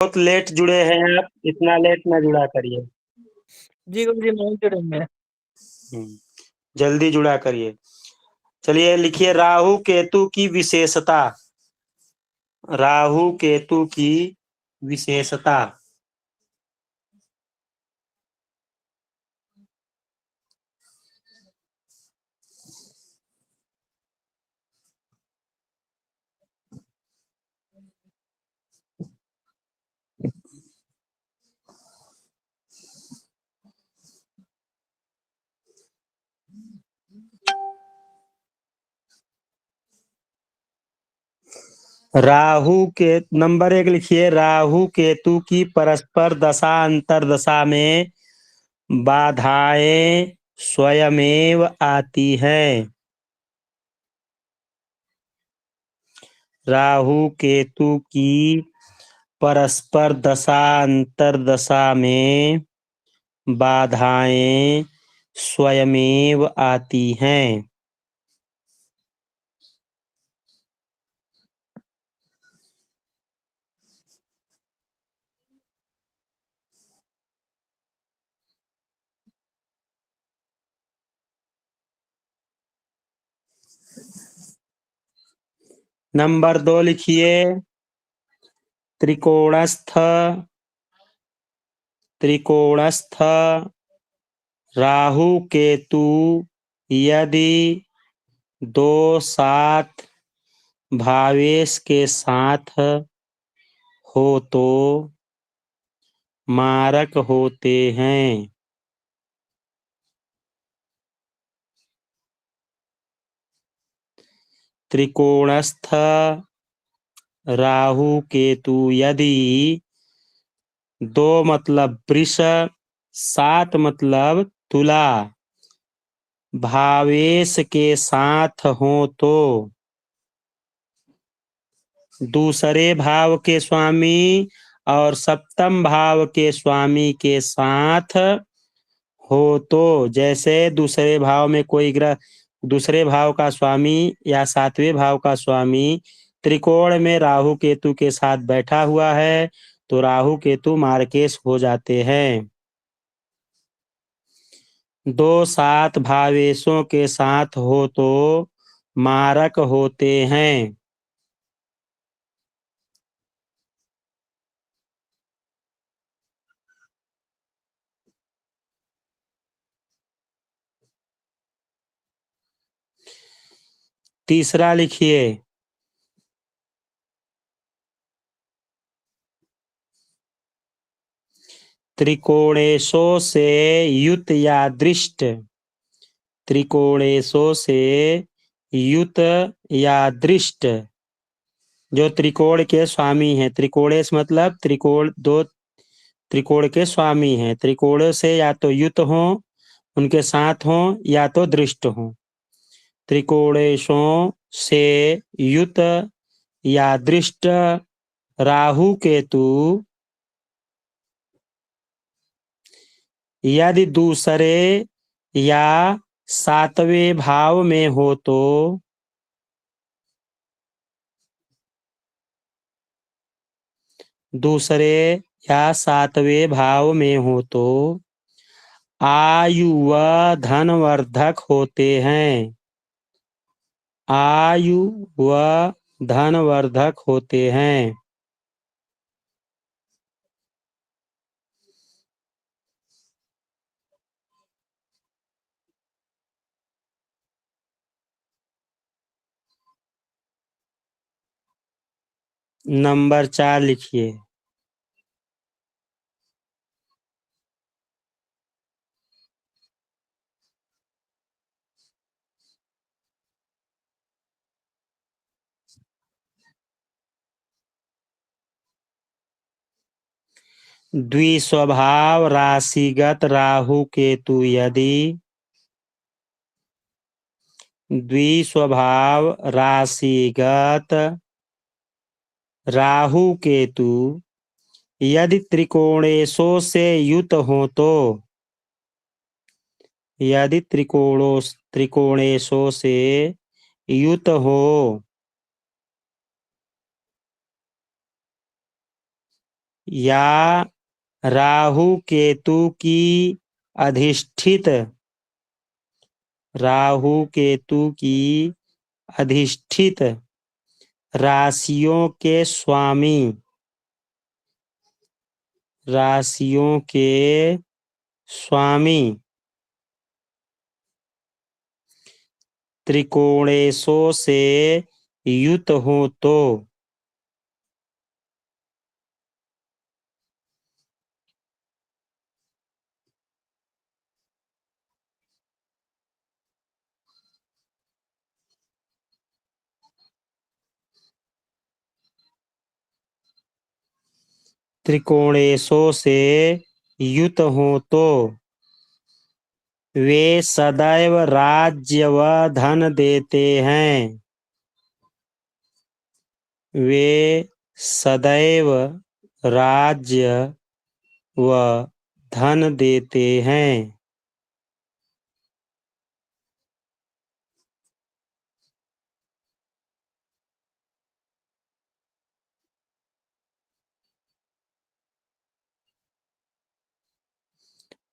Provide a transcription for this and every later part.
बहुत लेट जुड़े हैं आप, इतना लेट ना जुड़ा करिए। जी गुरु जी, नहीं जुड़ेंगे। जल्दी जुड़ा करिए। चलिए लिखिए, राहु केतु की विशेषता। राहु केतु की विशेषता। राहु के नंबर 1 लिखिए, राहु केतु की परस्पर दशा अंतरदशा में बाधाएं स्वयमेव आती हैं। राहु केतु की परस्पर दशा अंतरदशा में बाधाएं स्वयमेव आती हैं। नंबर 2 लिखिए, त्रिकोणस्थ राहु केतु यदि 2-7 भावेश के साथ हो तो मारक होते हैं। त्रिकोणस्थ राहु केतु यदि 2 मतलब वृष, 7 मतलब तुला भावेश के साथ हो तो दूसरे भाव के स्वामी और सप्तम भाव के स्वामी के साथ हो तो, जैसे दूसरे भाव में कोई ग्रह दूसरे भाव का स्वामी या 7वें भाव का स्वामी त्रिकोण में राहु केतु के साथ बैठा हुआ है तो राहु केतु मार्केश हो जाते हैं। 2-7 भावेशों के साथ हो तो मारक होते हैं। तीसरा लिखिए, त्रिकोणेशों से युत या दृष्ट। त्रिकोणेशों से युत या दृष्ट जो त्रिकोण के स्वामी हैं। त्रिकोणेश मतलब त्रिकोण, 2 त्रिकोण के स्वामी हैं। त्रिकोण से या तो युत हो, उनके साथ हो, या तो दृष्ट हो। त्रिकोणेशों से युत या दृष्ट राहु केतु यदि दूसरे या 7वें भाव में हो तो दूसरे या 7वें भाव में हो तो आयु व धनवर्धक होते हैं। आयु व धनवर्धक होते हैं। नंबर 4 लिखिए, द्विस्वभाव राशिगत राहु केतु यदि द्विस्वभाव राशिगत राहु केतु यदि त्रिकोणेशों से युत हो तो यदि त्रिकोणेशों से युत हो या राहु केतु की अधिष्ठित राहु केतु की अधिष्ठित राशियों के स्वामी राशियों के स्वामी त्रिकोणेशों से युत हो तो त्रिकोणेशों से युत हो तो वे सदैव राज्य व धन देते हैं। वे सदैव राज्य व धन देते हैं।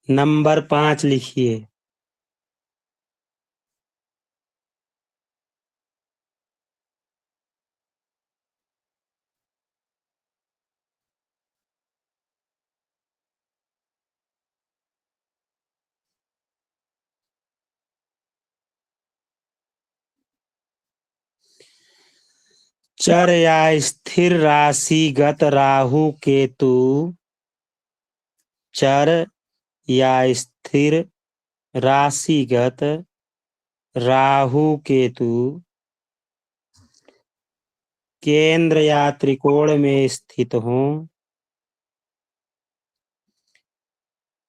नंबर 5 लिखिए। चर या स्थिर राशिगत राहु केतु चर या स्थिर राशिगत राहु केतु केंद्र या त्रिकोण में स्थित हों।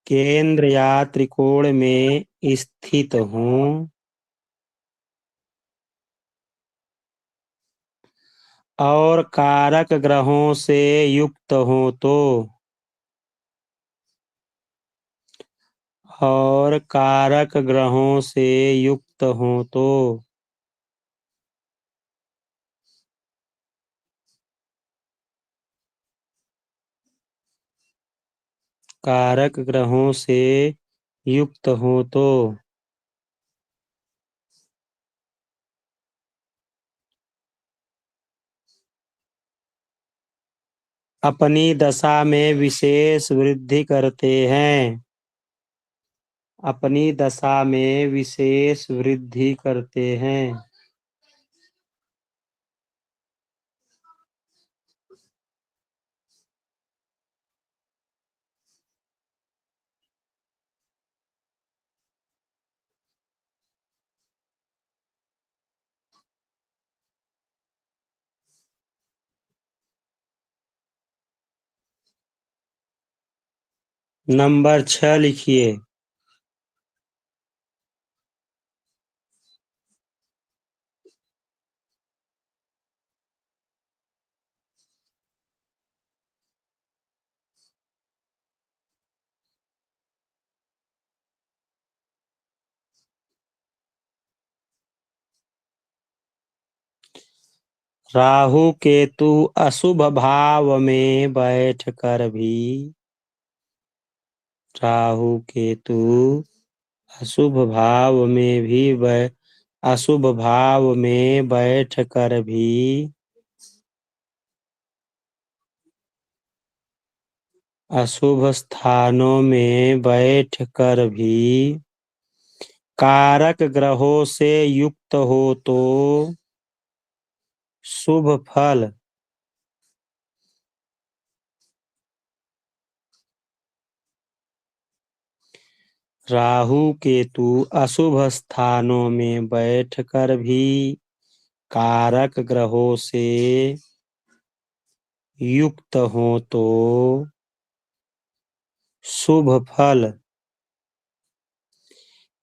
केंद्र या त्रिकोण में स्थित हों और कारक ग्रहों से युक्त हो तो और कारक ग्रहों से युक्त हो तो कारक ग्रहों से युक्त हो तो अपनी दशा में विशेष वृद्धि करते हैं। अपनी दशा में विशेष वृद्धि करते हैं। नंबर 6 लिखिए। राहु केतु अशुभ भाव में बैठकर भी राहु केतु अशुभ भाव में भी अशुभ भाव में बैठकर भी अशुभ स्थानों में बैठकर भी कारक ग्रहों से युक्त हो तो शुभ फल राहु केतु अशुभ स्थानों में बैठकर भी कारक ग्रहों से युक्त हो तो शुभ फल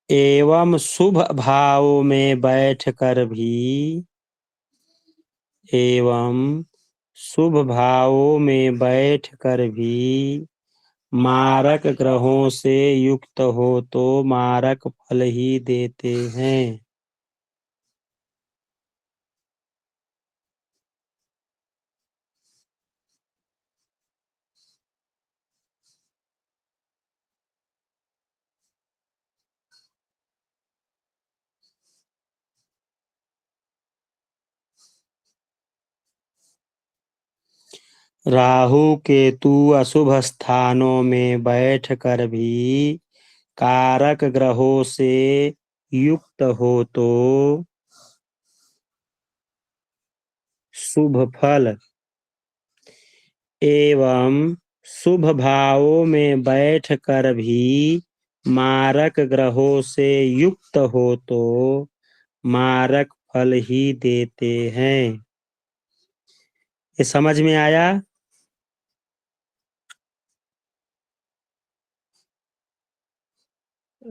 एवं शुभ भाव में बैठकर भी एवं शुभ भावों में बैठकर भी मारक ग्रहों से युक्त हो तो मारक फल ही देते हैं। राहु केतु अशुभ स्थानों में बैठकर भी कारक ग्रहों से युक्त हो तो शुभ फल एवं शुभ भावों में बैठकर भी मारक ग्रहों से युक्त हो तो मारक फल ही देते हैं। ये समझ में आया?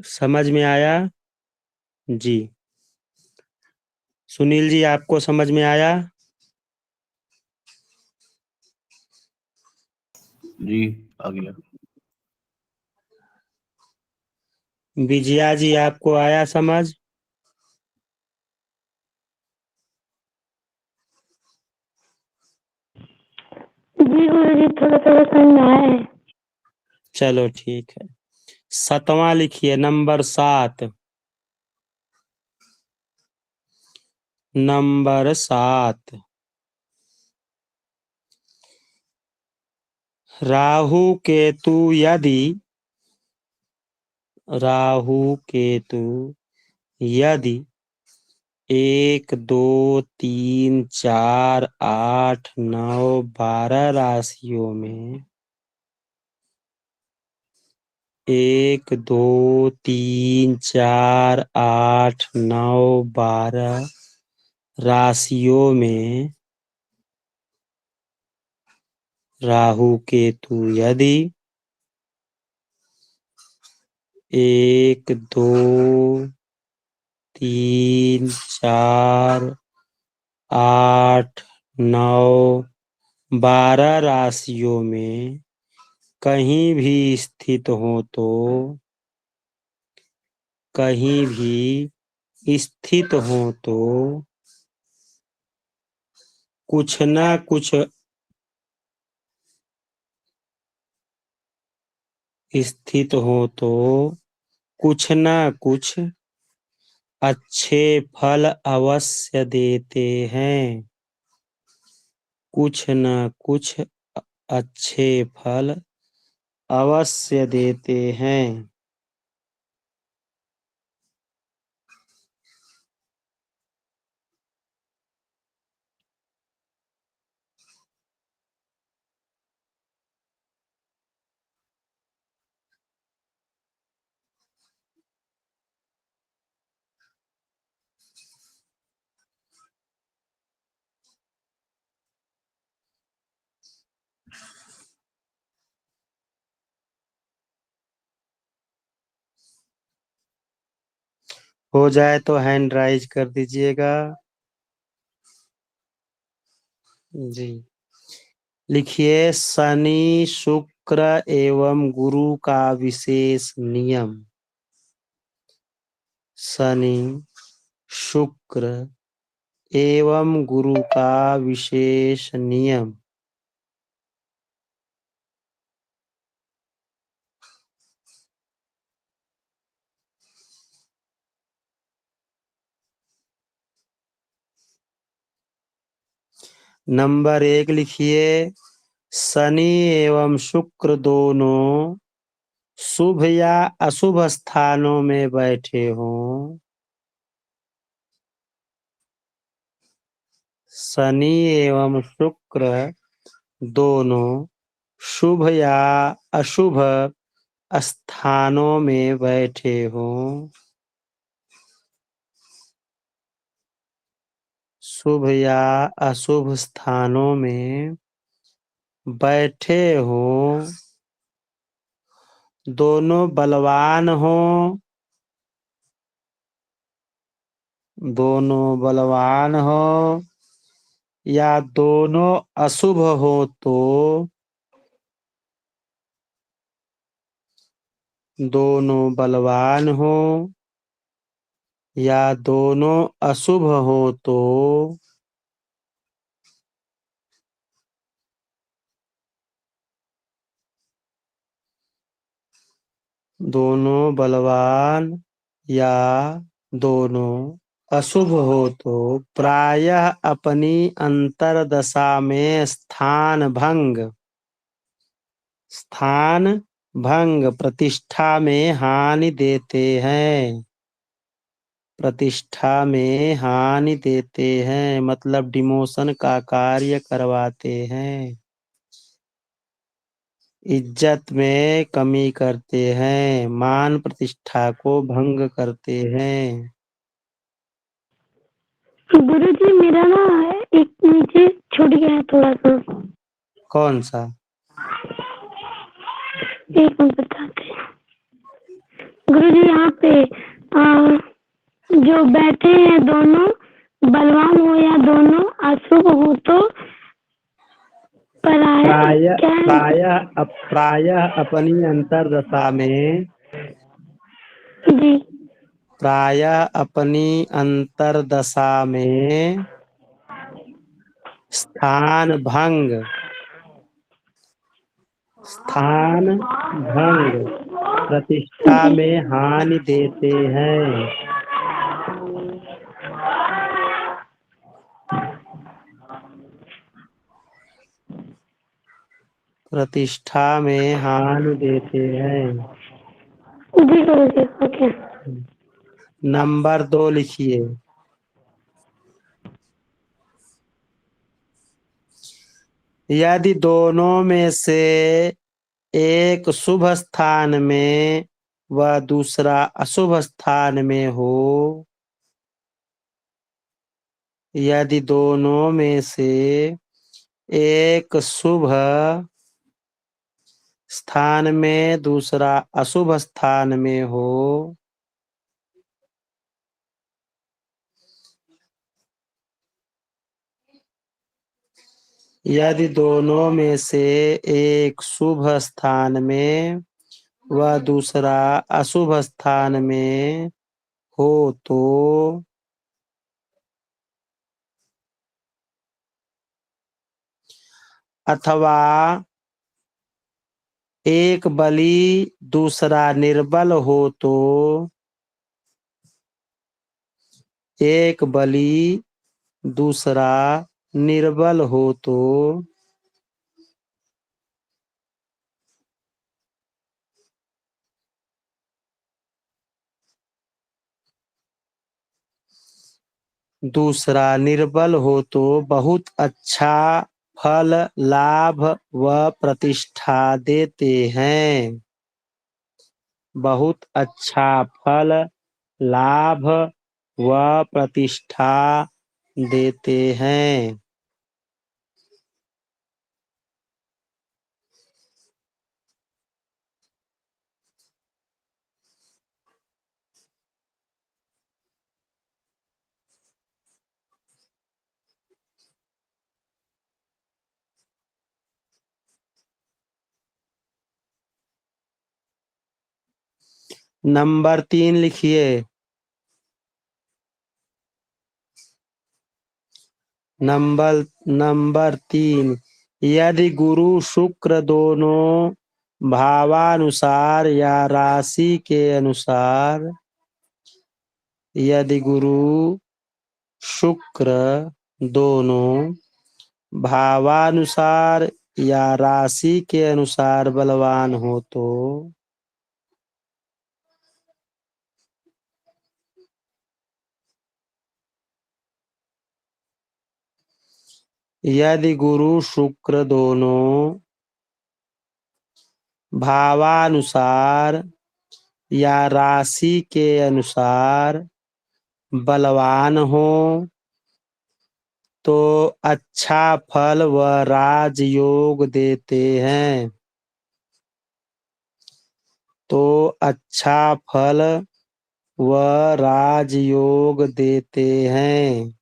समझ में आया जी। सुनील जी, आपको समझ में आया? जी आ गया। विजया जी, आपको आया समझ? जी गुरुजी, थोड़ा थोड़ा समझ में आया है। चलो ठीक है। 7वां लिखिए, नंबर 7। नंबर 7, राहु केतु यदि 1 2 3 4 8 9 12 राशियों में 1 2 3 4 8 9 12 राशियों में राहु केतु यदि 1 2 3 4 8 9 12 राशियों में कहीं भी स्थित हो तो कुछ न कुछ स्थित हो तो कुछ न कुछ अच्छे फल अवश्य देते हैं। कुछ न कुछ अच्छे फल अवश्य देते हैं। हो जाए तो हैंड राइज कर दीजिएगा जी। लिखिए, शनि शुक्र एवं गुरु का विशेष नियम। शनि शुक्र एवं गुरु का विशेष नियम। नंबर 1 लिखिए, शनि एवं शुक्र दोनों शुभ या अशुभ स्थानों में बैठे हों। शनि एवं शुक्र दोनों शुभ या अशुभ स्थानों में बैठे हों। शुभ या अशुभ स्थानों में बैठे हों। दोनों बलवान हों। या दोनों अशुभ हो तो दोनों बलवान हो या दोनों अशुभ हो तो दोनों बलवान या दोनों अशुभ हो तो प्रायः अपनी अंतरदशा में स्थान भंग प्रतिष्ठा में हानि देते हैं। प्रतिष्ठा में हानि देते हैं मतलब डिमोशन का कार्य करवाते हैं। इज्जत में कमी करते हैं, मान प्रतिष्ठा को भंग करते हैं। गुरुजी मेरा ना एक नीचे छूट गया है थोड़ा सा। कौन सा? एक मिनट बताते हैं। गुरुजी यहाँ पे जो बैठे हैं दोनों बलवान हो या दोनों अशुभ हो तो प्रायः अपनी अंतरदशा में जी प्रायः अपनी अंतरदशा में स्थान भंग प्रतिष्ठा में हानि देते हैं। प्रतिष्ठा में हानि देते हैं। जी गुरुजी ओके। नंबर 2 लिखिए। यदि दोनों में से एक शुभ स्थान में व दूसरा अशुभ स्थान में हो, यदि दोनों में से एक शुभ स्थान में दूसरा अशुभ स्थान में हो, यदि दोनों में से एक शुभ स्थान में व दूसरा अशुभ स्थान में हो तो अथवा एक बली दूसरा निर्बल हो तो एक बली दूसरा निर्बल हो तो दूसरा निर्बल हो तो बहुत अच्छा फल लाभ व प्रतिष्ठा देते हैं। बहुत अच्छा फल लाभ व प्रतिष्ठा देते हैं। नंबर 3 लिखिए। नंबर 3 यदि गुरु शुक्र दोनों भावानुसार या राशि के अनुसार, यदि गुरु शुक्र दोनों भावानुसार या राशि के अनुसार बलवान हो तो यदि गुरु शुक्र दोनों भावानुसार या राशि के अनुसार बलवान हो तो अच्छा फल व राजयोग देते हैं। तो अच्छा फल व राजयोग देते हैं।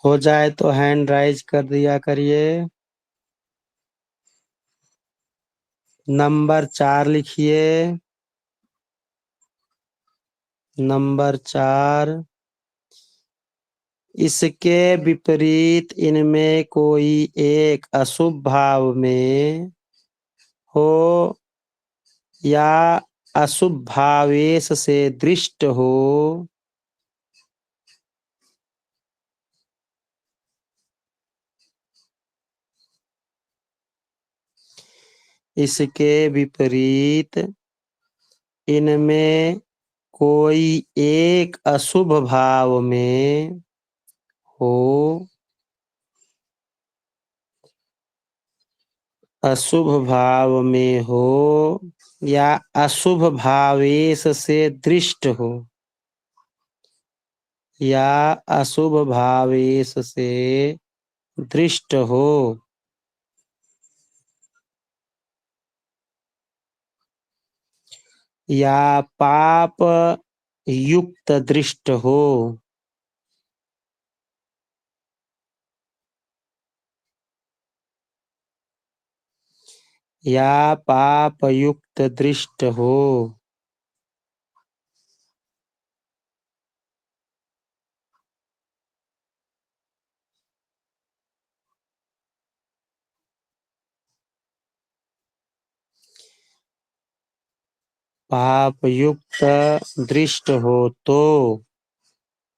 हो जाए तो हैंड राइज कर दिया करिए। नंबर 4 लिखिए। नंबर 4, इसके विपरीत इनमें कोई एक अशुभ भाव में हो या अशुभ भावेश से दृष्ट हो, इसके विपरीत इनमें कोई एक अशुभ भाव में हो, अशुभ भाव में हो या अशुभ भावेश से दृष्ट हो, या अशुभ भावेश से दृष्ट हो, या पाप युक्त दृष्ट हो, या पाप युक्त दृष्ट हो। पाप युक्त दृष्ट हो तो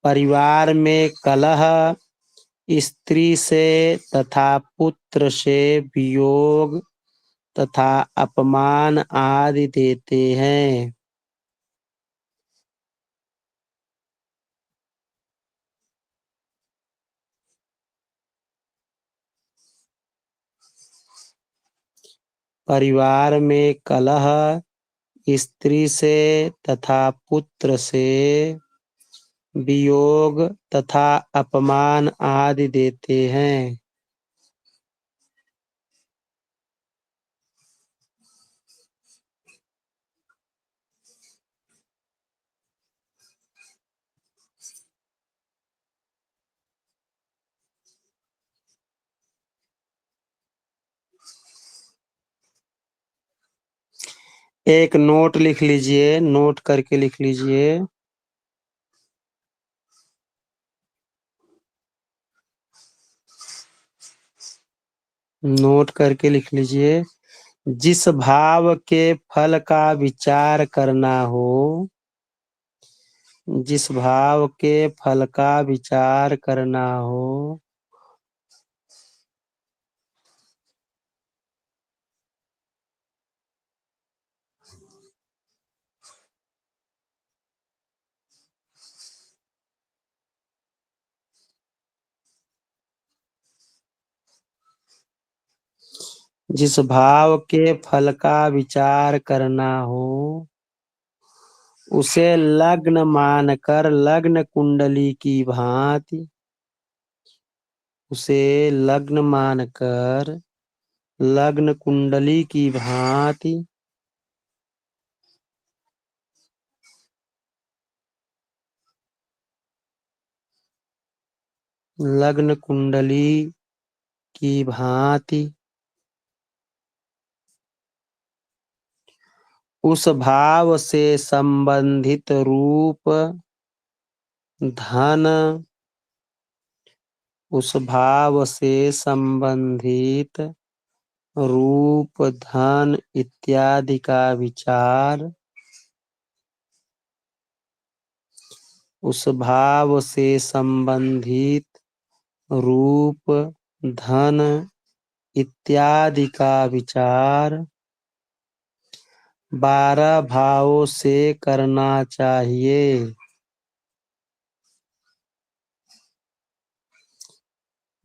परिवार में कलह, स्त्री से तथा पुत्र से वियोग तथा अपमान आदि देते हैं। परिवार में कलह, स्त्री से तथा पुत्र से वियोग तथा अपमान आदि देते हैं। एक नोट लिख लीजिए, नोट करके लिख लीजिए। नोट करके लिख लीजिए। जिस भाव के फल का विचार करना हो, जिस भाव के फल का विचार करना हो, जिस भाव के फल का विचार करना हो, उसे लग्न मानकर लग्न कुंडली की भांति, उसे लग्न मानकर लग्न कुंडली की भांति लग्न कुंडली की भांति उस भाव से संबंधित रूप धन, उस भाव से संबंधित रूप धन इत्यादि का विचार, उस भाव से संबंधित रूप धन इत्यादि का विचार 12 भावों से करना चाहिए।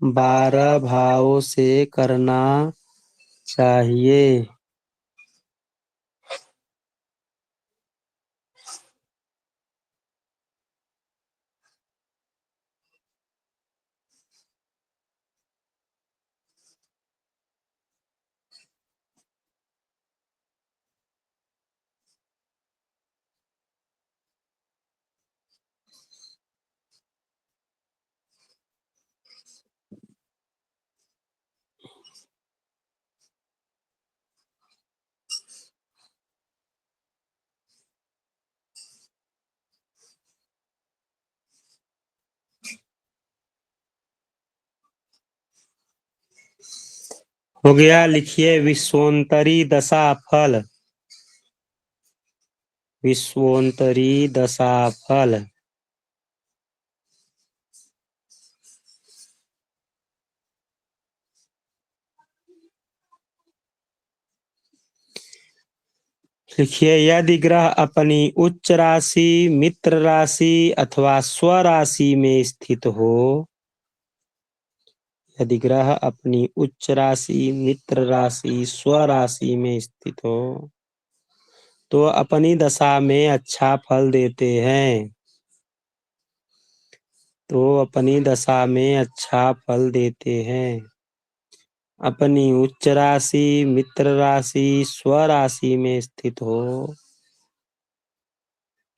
12 भावों से करना चाहिए। हो गया। लिखिए विश्वोत्तरी दशा फल। विश्वोत्तरी दशा फल। लिखिए यदि ग्रह अपनी उच्च राशि, मित्र राशि अथवा स्वराशि में स्थित हो, यदि ग्रह अपनी उच्च राशि, मित्र राशि, स्वराशि में स्थित हो तो अपनी दशा में अच्छा फल देते हैं। तो अपनी दशा में अच्छा फल देते हैं। अपनी उच्च राशि, मित्र राशि, स्वराशि में स्थित हो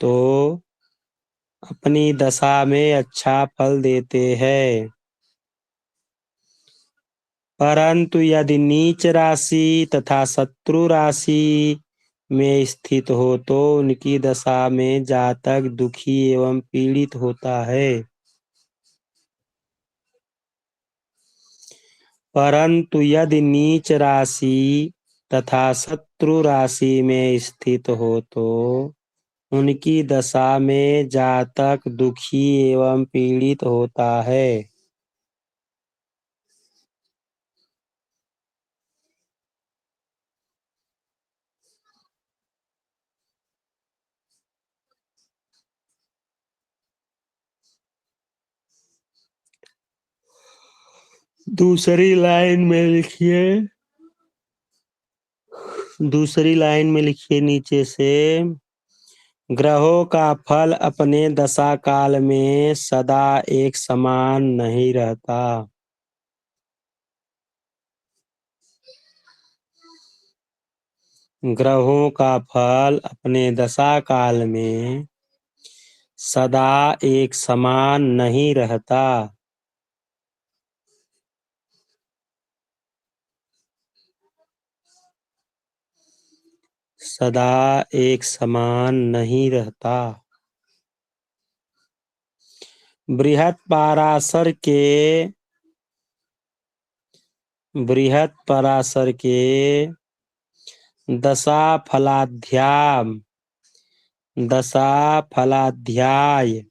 तो अपनी दशा में अच्छा फल देते हैं। परंतु यदि नीच राशि तथा शत्रु राशि में स्थित हो तो उनकी दशा में जातक दुखी एवं पीड़ित होता है। परंतु यदि नीच राशि तथा शत्रु राशि में स्थित हो तो उनकी दशा में जातक दुखी एवं पीड़ित होता है। दूसरी लाइन में लिखिए, दूसरी लाइन में लिखिए नीचे से, ग्रहों का फल अपने दशा काल में सदा एक समान नहीं रहता। ग्रहों का फल अपने दशा काल में सदा एक समान नहीं रहता। सदा एक समान नहीं रहता। बृहत्पराशर के दशा फलाध्याय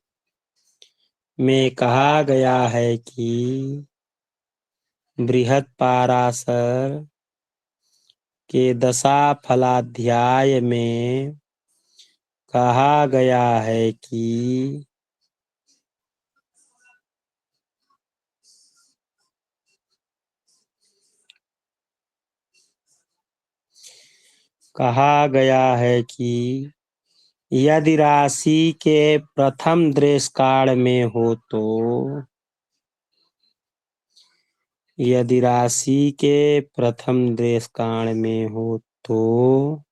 में कहा गया है कि बृहत्पराशर के दशा फलाध्याय में कहा गया है कि यदि राशि के प्रथम दृश काल में हो तो, यदि राशि के प्रथम दृश काल में हो तो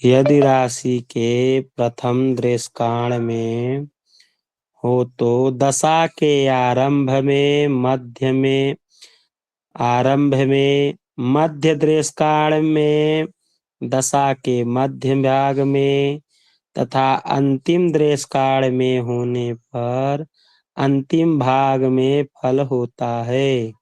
यदि राशि के प्रथम दृश काल में हो तो दशा के आरंभ में, मध्य दृश काल में, दशा के मध्य भाग में तथा अंतिम दृश काल में होने पर अंतिम भाग में फल होता है।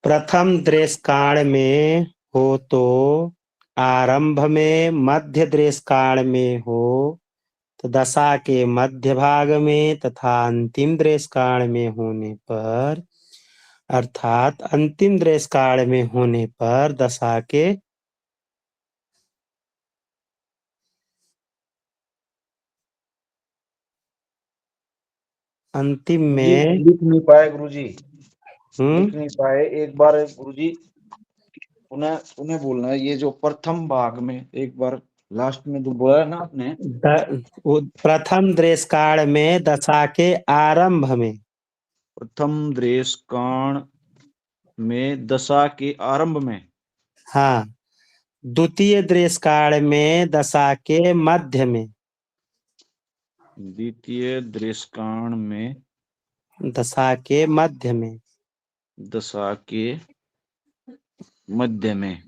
प्रथम दृश काल में हो तो आरंभ में, मध्य दृश काल में हो तो दशा के मध्य भाग में तथा अंतिम दृश काल में होने पर, अर्थात अंतिम दृश काल में होने पर दशा के अंतिम जी, में लिख नहीं पाए गुरुजी, लिख हम्म नहीं पाए। एक बार गुरुजी उन्हें उन्हें बोलना है, ये जो प्रथम भाग में एक बार लास्ट में जो बोला है ना आपने, प्रथम देश काल में दशा के आरंभ में। प्रथम देश कांड में दशा के आरंभ में। हाँ, द्वितीय देश काल में दशा के मध्य में। द्वितीय देश कांड में दशा के मध्य में। दशा के मध्य में।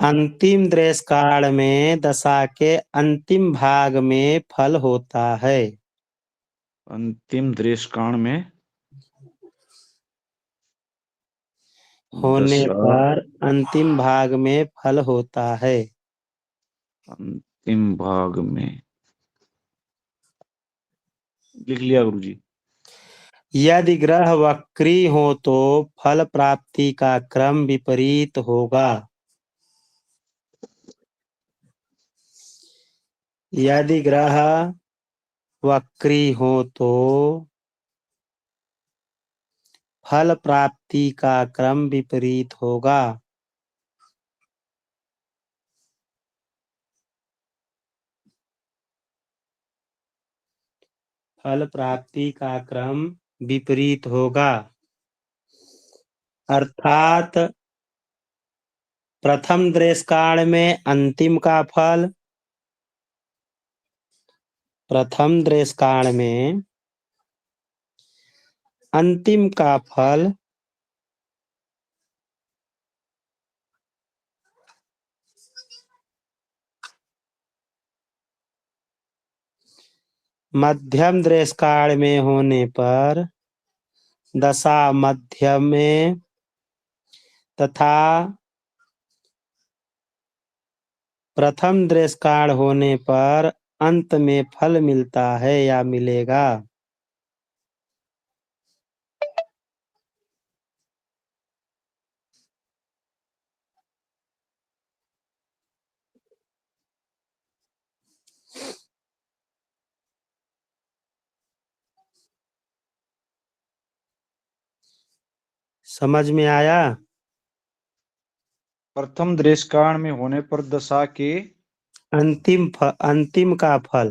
अंतिम देश काल में दशा के अंतिम भाग में फल होता है। अंतिम देश कांड में होने दशा पर अंतिम भाग में फल होता है। अंतिम भाग में लिख लिया गुरुजी। यदि ग्रह वक्री हो तो फल प्राप्ति का क्रम विपरीत होगा। यदि ग्रह वक्री हो तो फल प्राप्ति का क्रम विपरीत होगा। फल प्राप्ति का क्रम विपरीत होगा, अर्थात प्रथम देश काल में अंतिम का फल, प्रथम देश काल में अंतिम का फल मध्यम देश काल में होने पर दशा मध्य में तथा प्रथम देश काल होने पर अंत में फल मिलता है या मिलेगा। समझ में आया? प्रथम देश कांड में होने पर दशा के अंतिम का फल,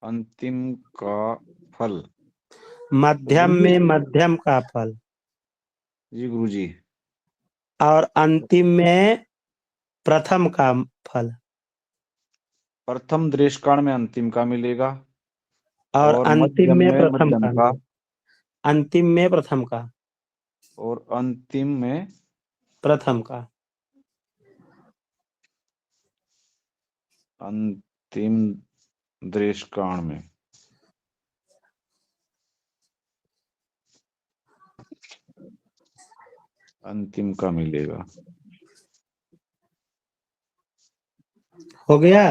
अंतिम का फल, मध्यम में मध्यम का फल जी गुरुजी, और अंतिम में प्रथम का फल। प्रथम देश कांड में अंतिम का मिलेगा और और अंतिम मध्यम में में प्रथम मध्यम का का अंतिम में प्रथम का और अंतिम में प्रथम का। अंतिम देश कांड में अंतिम का मिलेगा। हो गया?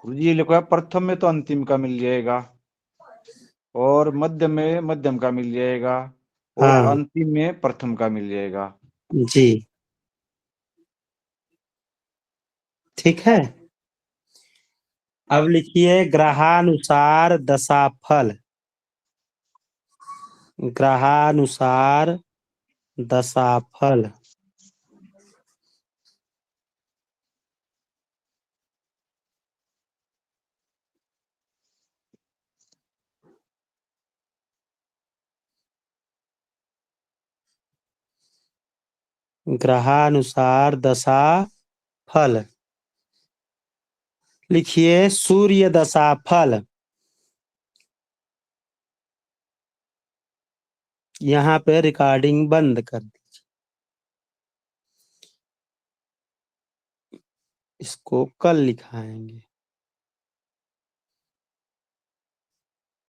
गुरुजी ये लिखा है, प्रथम में तो अंतिम का मिल जाएगा और मध्य में मध्यम का मिल जाएगा और हाँ अंतिम में प्रथम का मिल जाएगा। जी, ठीक है। अब लिखिए ग्रहानुसार दशाफल। ग्रहानुसार दशाफल। ग्रहानुसार दशा फल लिखिए सूर्य दशा फल। यहाँ पे रिकॉर्डिंग बंद कर दीजिए, इसको कल लिखाएंगे।